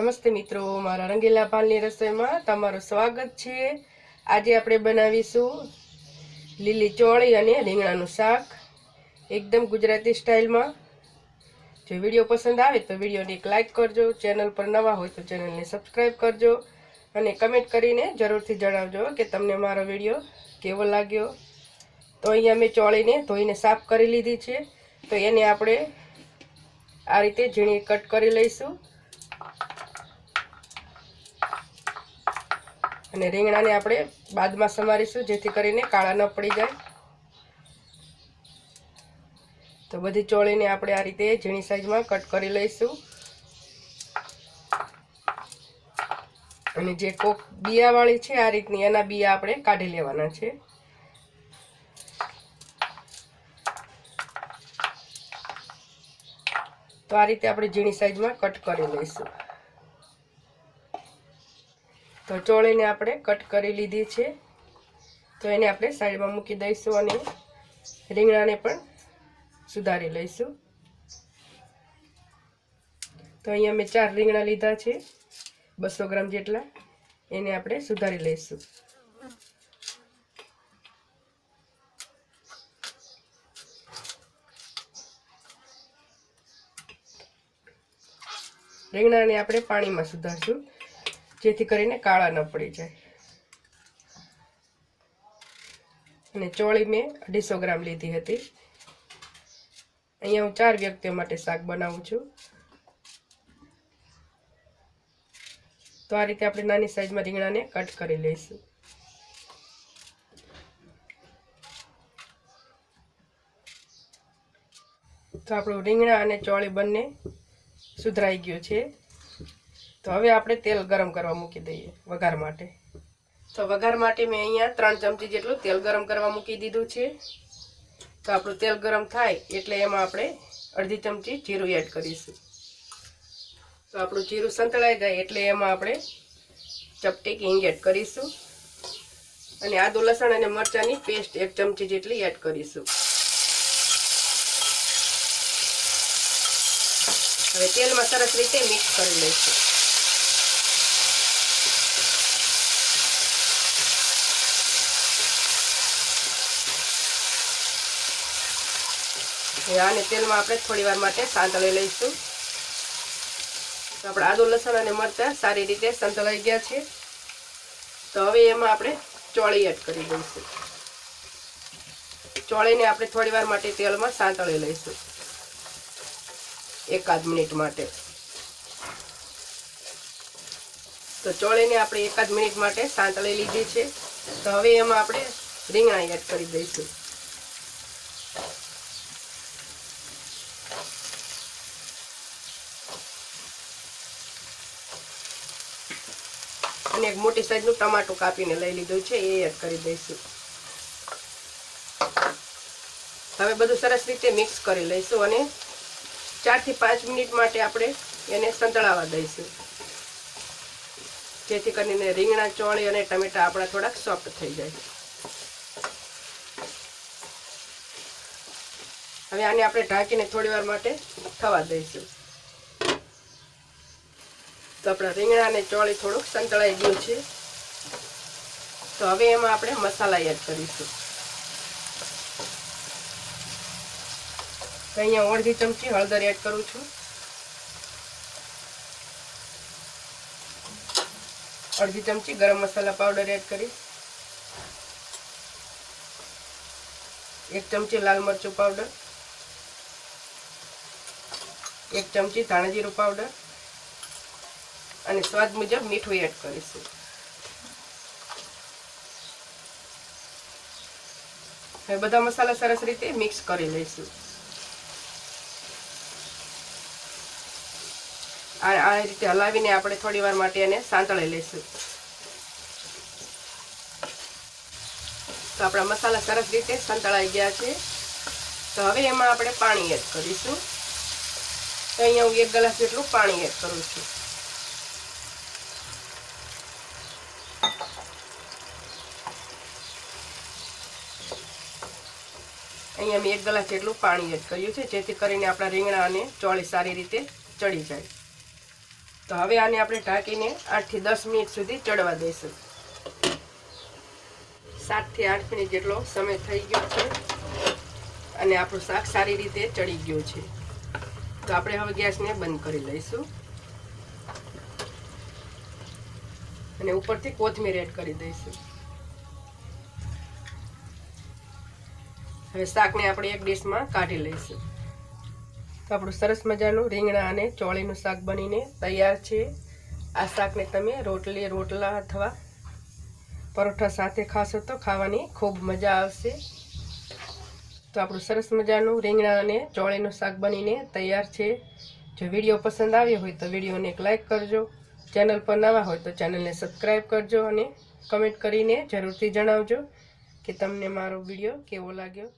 નમસ્તે મિત્રો, મારા રંગીલા પાલની રસોઈમાં તમારું સ્વાગત છે। આજે આપણે બનાવીશું લીલી ચોળી અને રીંગણાનું શાક એકદમ ગુજરાતી સ્ટાઇલમાં। જો વિડીયો પસંદ આવે તો વિડીયોને એક લાઇક કરજો, ચેનલ પર નવા હોય તો ચેનલને સબસ્ક્રાઈબ કરજો અને કમેન્ટ કરીને જરૂરથી જણાવજો કે તમને મારો વિડીયો કેવો લાગ્યો। તો અહીંયા મેં ચોળીને ધોઈને સાફ કરી લીધી છે, તો એને આપણે આ રીતે ઝીણી કટ કરી લઈશું અને રીંગણાને આપણે બાદમાં સમારીશું જેથી કરીને કાળા ન પડી જાય। તો બધી ચોળીને આપણે આ રીતે ઝીણી સાઈઝમાં કટ કરી લઈશું અને જે કોક બિયાવાળી છે આ રીતની એના બિયા આપણે કાઢી લેવાના છે। તો આ રીતે આપણે ઝીણી સાઈઝમાં કટ કરી લઈશું। તો ચોળીને આપણે કટ કરી લીધી છે, તો એને આપણે સાઈડમાં મૂકી દઈશું અને રીંગણાને પણ સુધારી લઈશું। તો અહીંયા મેં 4 રીંગણા લીધા છે, 200 ગ્રામ જેટલા, એને આપણે સુધારી લઈશું। રીંગણાને આપણે પાણીમાં સુધારશું જેથી કરીને કાળા ન પડી જાય। અને ચોળી મેં 250 ગ્રામ લીધી હતી। અહીંયા હું 4 વ્યક્તિઓ માટે શાક બનાવું છું। તો આ રીતે આપણે નાની સાઈઝમાં રીંગણાને કટ કરી લઈશું। તો આપણું રીંગણા અને ચોળી બંને સુધરાઈ ગયું છે। તો હવે આપણે તેલ ગરમ કરવા મૂકી દઈએ વઘાર માટે। તો વઘાર માટે મેં અહીંયા 3 ચમચી જેટલું તેલ ગરમ કરવા મૂકી દીધું છે। તો આપણું તેલ ગરમ થાય એટલે એમાં આપણે અડધી ચમચી જીરું એડ કરીશું। તો આપણું જીરું સંતળાઈ જાય એટલે એમાં આપણે ચપટી હિંગ એડ કરીશું અને આદુ લસણ અને મરચાંની પેસ્ટ 1 ચમચી જેટલી એડ કરીશું। હવે તેલમાં સરસ રીતે મિક્સ કરી લઈશું। આને તેલમાં આપણે થોડી વાર માટે સાંતળી લઈશું। તો આપણે આદુ લસણ અને મરચાં સારી રીતે સંતળાઈ ગયા છે। તો હવે એમાં આપણે ચોળી એડ કરી દઈશું। ચોળીને આપણે થોડી વાર માટે તેલમાં સાંતળી લઈશું, 1 મિનિટ માટે। તો ચોળીને આપણે 1 મિનિટ માટે સાંતળી લીધી છે। તો હવે એમાં આપણે રીંગણા એડ કરી દઈશું। અને એક મોટી સાઈઝનું ટમાટું કાપીને લઈ લીધું છે, એ એડ કરી દઈશું। હવે બધું સરસ રીતે મિક્સ કરી લઈશું અને 4 થી 5 મિનિટ માટે આપણે એને સંતળાવા દઈશું જેથી કરીને રીંગણા, ચોળી અને ટમેટા આપણા થોડાક સોફ્ટ થઈ જાય। હવે આને આપણે ઢાંકીને થોડી વાર માટે થવા દઈશું। તો આપણા રીંગણા અને ચોળી થોડુંક સંતળાઈ ગયું છે। તો હવે એમાં આપણે મસાલા એડ કરીશું। તો અહીંયા અડધી ચમચી હળદર એડ કરું છું, અડધી ચમચી ગરમ મસાલા પાવડર એડ કરીશ, 1 ચમચી લાલ મરચું પાવડર, 1 ચમચી ધાણા જીરું પાવડર અને સ્વાદ મુજબ મીઠું એડ કરીશું। હવે બધા મસાલા સરસ રીતે મિક્સ કરી લઈશું। આ રીતે હલાવીને આપણે થોડી વાર માટે એને સાંતળી લઈશું। તો આપણા મસાલા સરસ રીતે સંતળાઈ ગયા છે। તો હવે એમાં આપણે પાણી એડ કરીશું। તો અહીંયા હું 1 ગ્લાસ જેટલું પાણી એડ કરું છું। અહીંયા મેં 1 ગ્લાસ જેટલું પાણી એડ કર્યું છે જેથી કરીને આપણા રીંગણા અને ચોળી સારી રીતે ચડી જાય। તો હવે આને આપણે ઢાંકીને 8 થી 10 મિનિટ સુધી ચડવા દઈશું. 7 થી 8 મિનિટ જેટલો સમય થઈ ગયો છે અને આપણું શાક સારી રીતે ચડી ગયું છે. તો આપણે હવે ગેસને બંધ કરી લઈશું અને ઉપરથી કોથમીર એડ કરી દઈશું. હવે શાકને આપણે એક ડીશમાં કાઢી લઈશું. તો આપણું સરસ મજાનું રીંગણા અને ચોળીનું શાક બનીને તૈયાર છે. આ શાકને તમે રોટલા અથવા પરોઠા સાથે ખાશો તો ખાવાની ખૂબ મજા આવશે. તો આપણું સરસ મજાનું રીંગણા અને ચોળીનું શાક બનીને તૈયાર છે. જો વિડીયો પસંદ આવ્યો હોય તો વિડીયોને એક લાઈક કરજો. ચેનલ પર નવા હોય તો ચેનલને સબસ્ક્રાઈબ કરજો અને કમેન્ટ કરીને જરૂરથી જણાવજો કે તમને મારો વિડીયો કેવો લાગ્યો.